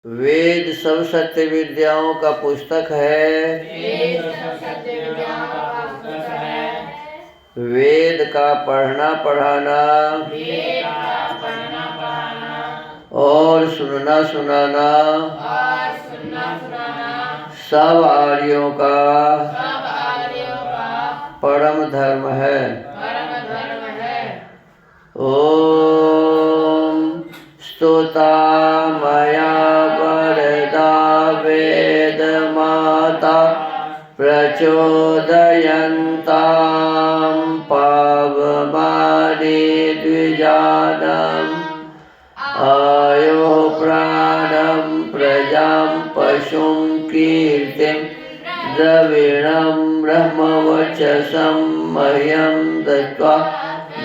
वेद सब सत्य विद्याओं का पुस्तक है। वेद का पढ़ना पढ़ाना और सुनना सुनाना सब आर्यों का परम धर्म है। ओम स्तुता मया वरदा वेद माता प्रचोदयन्तां पावमानि द्विजानम् आयो प्राणं प्रजां पशुं कीर्तिं द्रविणं ब्रह्मवचसं मह्यं दत्त्वा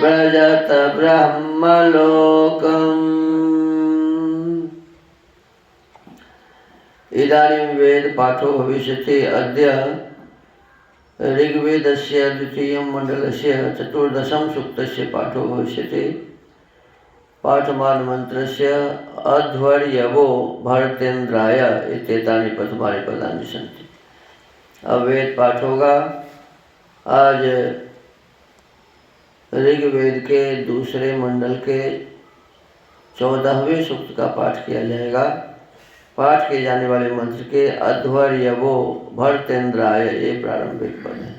व्रजत ब्रह्मलोकम्। इदानीं वेद पाठो भविष्यति। अद्य ऋग्वेदस्य द्वितीयं मण्डलस्य चतुर्दशं सूक्तस्य पाठो भविष्यति। पाठमान मन्त्रस्य अध्वर्यवो भरतेन्द्राय इत्येतानि प्रथमानि पदानि सन्ति। अब वेद पाठ होगा। आज ऋग्वेद के दूसरे मंडल के 14वें सूक्त का पाठ किया जाएगा। पाठ किए जाने वाले मंत्र के अध्वर्यवो भरतेन्द्राय ये प्रारंभिक पद है।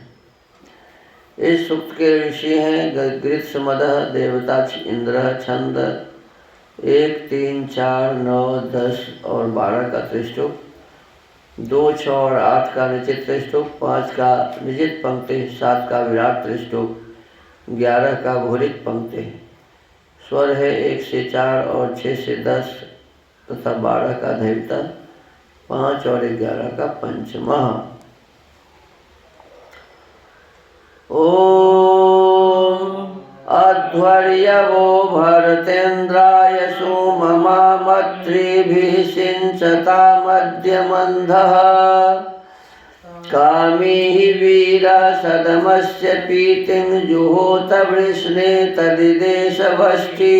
इस सूक्त के ऋषि हैं गृत्समदः, देवता इंद्र, छंद 1, 3, 4, 9, 10 और 12 का त्रिष्टुप, 2, 6 और 8 का निश्चित त्रिष्टुप, 5 का निजित पंक्ति, 7 का विराट त्रिष्टुप, 11 का भूरिक पंक्ति। स्वर है 1 से 4 और 6 से 10 तथा 12 का धैवता, 5 और 11 का पंचमा। ओम अध्वर्यवो भरतेन्द्राय सोममामत्रिभिः सिञ्चतामद्यमन्धः कामी वीरा सदमस्य पीतिं जुहोत वृष्णे तदिदेशवष्टि।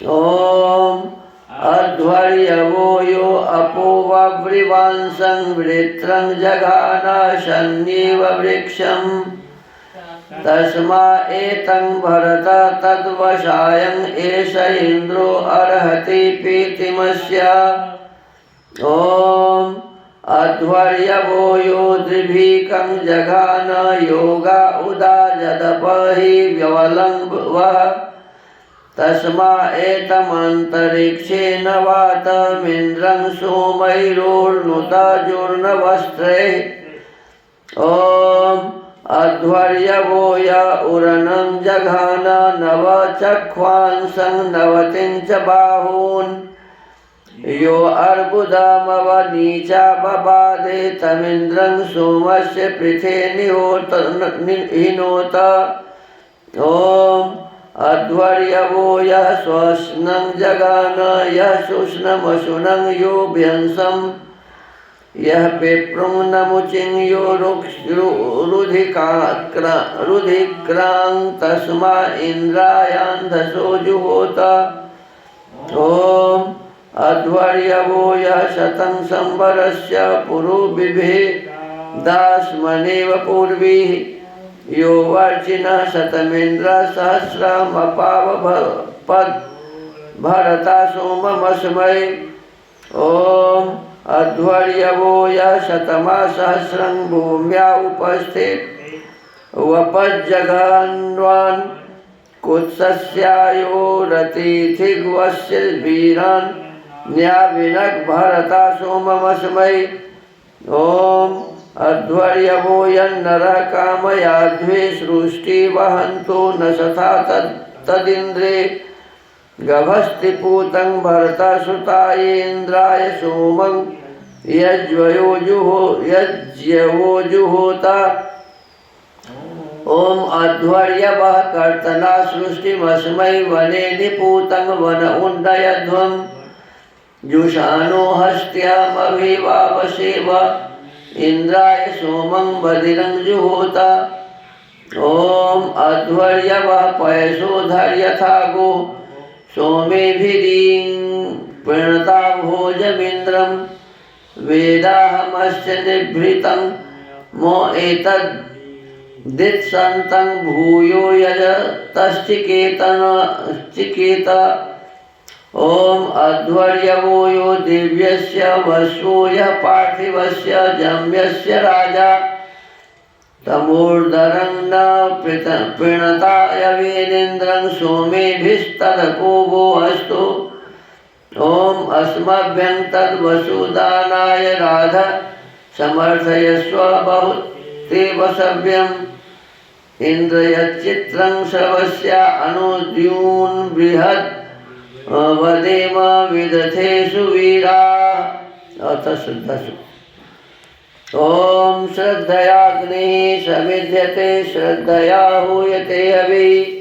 ओम अध्वर्यवो यो अपोवव्रिवांसं वृत्रं जघानाशन्येव वृक्षम् तस्मा एतं भरत तद्वशायं एष इन्द्रो अर्हति पीतिमस्य। ओम अध्वर्यवो यो द्रिभीकं जघान योगा उदाजदपहि व्यवलम्बवः तस्मा एतमन्तरिक्षेण वातमिन्द्रं सोमैरोर्नुतजुर्नवस्त्रैः। ओम अध्वर्यवो य उरनं जघान नवचख्वांसं नवतिं च बाहून् यो अर्बुदमवनीचा बबाधे तमिन्द्रं सोमस्य पृथे हिनोत। ओम अध्वर्यवो यः स्वस्नं जगान यः शुष्णमशुनं यो भ्यंसं यः पिप्रुं नमुचिं यो रुधिक्रां तस्मा इन्द्रायान्धसो जुहोत। ओम अध्वर्यवो यः शतं संवरस्य पुरुबिभे दास्मनेव पूर्वीः यो वर्चिनः शतमिन्द्र सहस्रमपावपद् भरता सोममस्मै। ओम अध्वर्यवो यः शतमा सहस्रं भूम्या उपस्थित वपज्जघान्वान् कुत्सस्यायो रतिथिग्वस्य वीरान् न्याविनक् भरता सोममस्मै। ओम अध्वर्यवो यन्नरः कामयाध्वे सृष्टि वहन्तो न सथा तदिन्द्रे गभस्तिपूतं भरता सुतायेन्द्राय सोमं यज्वयो जुहोता। ओम अध्वर्यवः कर्तना सृष्टिमस्मै वने निपूतं वन उन्नयध्वं जुषानो हस्त्यामभिवावसेव इंद्राय सोमं बधिरं जुहोता। ओम अध्वर्यवः पयसोधर्यथा गो सोमेभिरीं प्रणता भोजमिन्द्रं वेदाहमस्य निभृतं मो एतद्दित्सन्तं भूयो यजतश्चिकेत। ओम अध्वर्यवो यो दिव्यस्य वश्वो यः पार्थिवस्य जम्यस्य राजा तमूर्धरं न प्रणताय वेदेन्द्रं सोमेभिस्तदको वो अस्तु। ओम अस्मभ्यं तद्वसुदानाय राध समर्थयस्व बहुते वसव्यम्। इंद्र यच्चित्रं सर्वस्य अनुद्यून बृहत् वदेम विदथेषु वीरा। अथ श्रद्धासु। ओम श्रद्धयाग्निः समिध्यते श्रद्धया हूयते हविः।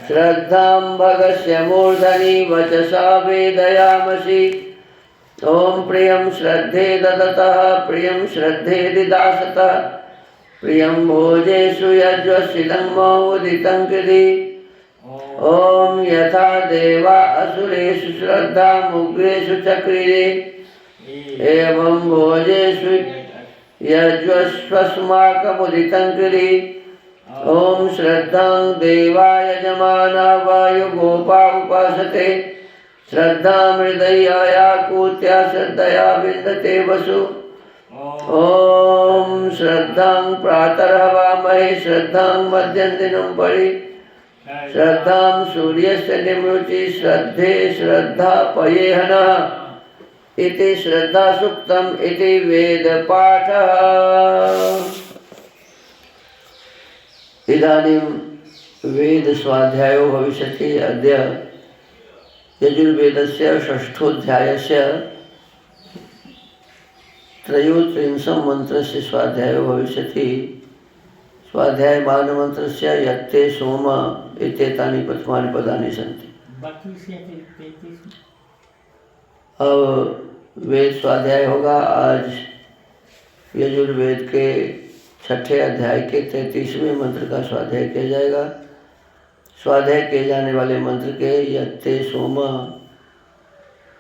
श्रद्धां भगस्य मूर्धनि वचसा वेदयामसि। ओम प्रियं श्रद्धे ददतः प्रियं श्रद्धे दिदासतः प्रियं भोजेषु यज्वशिलं मोदितं कृधि। ओम यथा देवा असुरेषु श्रद्धा मुग्रेषु चक्रिरे एवं भोजेषु यज्वस्वस्माकमुदितं कृधि। ओम श्रद्धां देवा यजमाना वायुगोपा उपासते। श्रद्धां हृदयायाकूत्या श्रद्धया विन्दते वसु। ओम श्रद्धां प्रातर्हवामहे श्रद्धां मध्यन्दिनं परि। श्रद्धां सूर्यस्य निमृचि श्रद्धे श्रद्धा पयेहनः इति श्रद्धा सूक्तम् इति वेदपाठः। इदानीं वेद स्वाध्यायो भविष्यति। अद्य यजुर्वेदस्य षष्ठोऽध्यायस्य त्रयोत्रिंशं मन्त्रस्य स्वाध्यायो भविष्यति। स्वाध्यायमानमन्त्रस्य यत्ते सोम इत्येतानि प्रथमानि पदानि सन्ति। अब वेद स्वाध्याय होगा। आज यजुर्वेद के छठे अध्याय के 33वें मंत्र का स्वाध्याय किया जाएगा। स्वाध्याय किए जाने वाले मंत्र के यत्ते सोम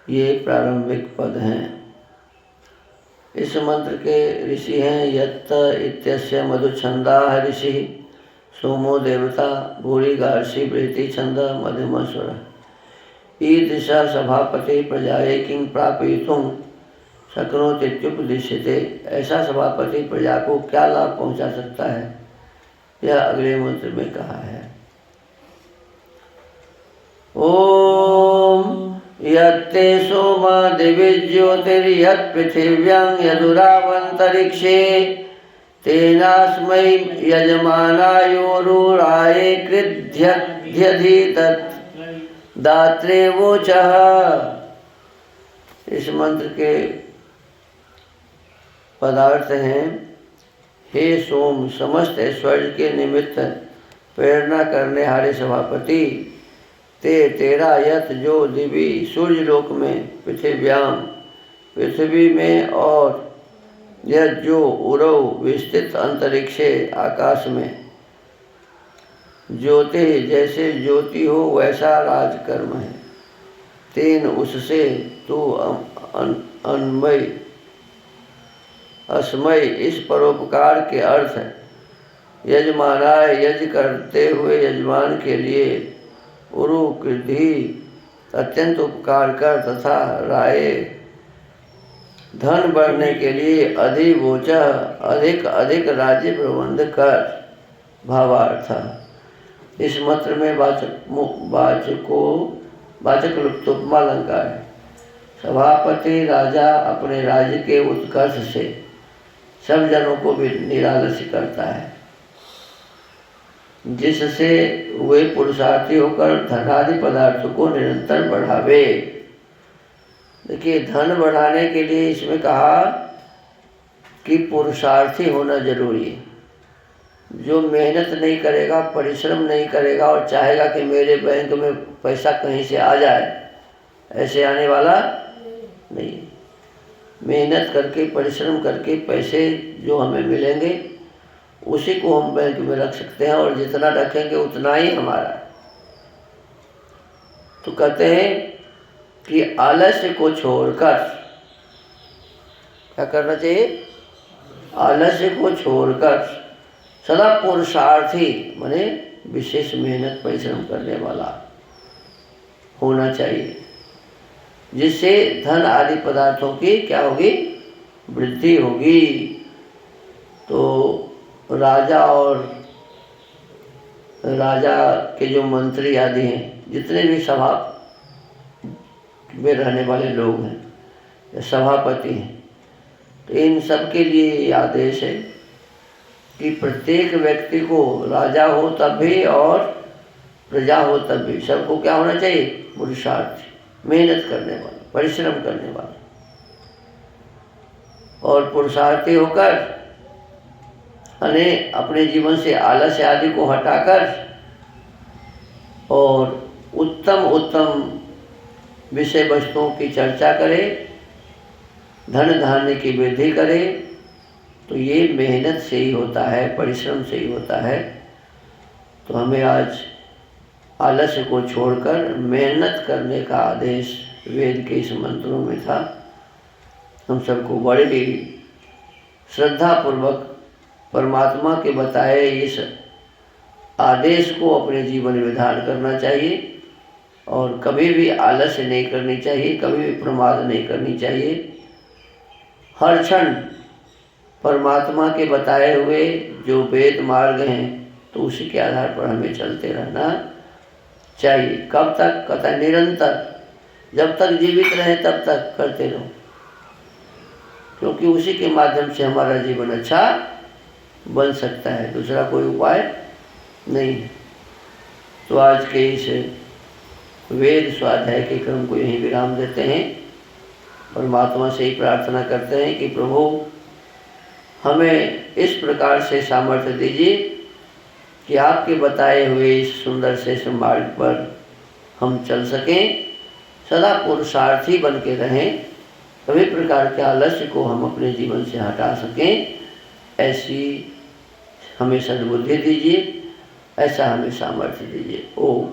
ये प्रारंभिक पद हैं। इस मंत्र के ऋषि हैं यत्त इत्यस्य मधुछंदाः ऋषि सोमो देवता भूरि गार्षि बृहति छंद मध्यम स्वर। ईदृशा सभापति प्रजाये किं प्रापयितुं शक्नोतीत्युपदिश्यते। ऐसा सभापति प्रजा को क्या लाभ पहुंचा सकता है, यह अगले मंत्र में कहा है। ओम यत्ते सोमा दिवि ज्योतिर्यत् पृथिव्यां यदुरावन्तरिक्षे तेनास्मै यजमानायोरुराये कृध्यध्यधि तत् दात्रे वोचः। इस मंत्र के पदार्थ हैं हे सोम समस्त ऐश्वर्य के निमित्त प्रेरणा करने हारे सभापति तेरा यत जो दिवी सूर्यलोक में पृथिव्याम पृथ्वी में और यह जो उरव विस्तृत अंतरिक्षे आकाश में ज्योति जैसे ज्योति हो वैसा राजकर्म है। तेन उससे तू अन्मय अस्मय इस परोपकार के अर्थ है यजमानाय यज करते हुए यजमान के लिए उरु कृधि अत्यंत उपकार कर तथा राय धन बढ़ने के लिए अधिवोच अधिक अधिक राज्य प्रबंध कर। भावार्थ इस मंत्र में वाचक लुप्तोपमा अलंकार है। सभापति राजा अपने राज्य के उत्कर्ष से सब जनों को भी निरालस्य करता है, जिससे वे पुरुषार्थी होकर धनादि पदार्थों को निरंतर बढ़ावे। देखिए, धन बढ़ाने के लिए इसमें कहा कि पुरुषार्थी होना जरूरी है। जो मेहनत नहीं करेगा, परिश्रम नहीं करेगा और चाहेगा कि मेरे बैंक में पैसा कहीं से आ जाए, ऐसे आने वाला नहीं। मेहनत करके परिश्रम करके पैसे जो हमें मिलेंगे उसी को हम बैंक में रख सकते हैं और जितना रखेंगे उतना ही हमारा। तो कहते हैं कि आलस्य को छोड़कर, क्या करना चाहिए? आलस्य को छोड़कर सदा पुरुषार्थी माने विशेष मेहनत परिश्रम करने वाला होना चाहिए, जिससे धन आदि पदार्थों की क्या होगी? वृद्धि होगी। तो राजा और राजा के जो मंत्री आदि हैं, जितने भी सभा में रहने वाले लोग हैं या सभापति हैं, तो इन सब के लिए ये आदेश है कि प्रत्येक व्यक्ति को, राजा हो तब भी और प्रजा हो तब भी, सबको क्या होना चाहिए? पुरुषार्थी, मेहनत करने वाला, परिश्रम करने वाला। और पुरुषार्थी होकर अपने जीवन से आलस्य आदि को हटाकर और उत्तम उत्तम विषय वस्तुओं की चर्चा करे, धन धान्य की वृद्धि करे। तो ये मेहनत से ही होता है, परिश्रम से ही होता है। तो हमें आज आलस्य को छोड़कर मेहनत करने का आदेश वेद के इस मंत्रों में था। हम सबको बड़े ही श्रद्धापूर्वक परमात्मा के बताए इस आदेश को अपने जीवन में धारण करना चाहिए और कभी भी आलस्य नहीं करनी चाहिए, कभी भी प्रमाद नहीं करनी चाहिए। हर क्षण परमात्मा के बताए हुए जो वेद मार्ग हैं, तो उसी के आधार पर हमें चलते रहना चाहिए। कब तक? कहता है निरंतर, जब तक जीवित रहे तब तक करते रहो, क्योंकि उसी के माध्यम से हमारा जीवन अच्छा बन सकता है, दूसरा कोई उपाय नहीं है। तो आज के इस वेद स्वाध्याय के क्रम को यहीं विराम देते हैं। परमात्मा से ही प्रार्थना करते हैं कि प्रभु हमें इस प्रकार से सामर्थ्य दीजिए कि आपके बताए हुए इस सुंदर से मार्ग पर हम चल सकें, सदा पुरुषार्थी बन के रहें, सभी प्रकार के आलस्य को हम अपने जीवन से हटा सकें। ऐसी हमें सद्बुद्धि दीजिए, ऐसा हमें सामर्थ्य दीजिए। ओम।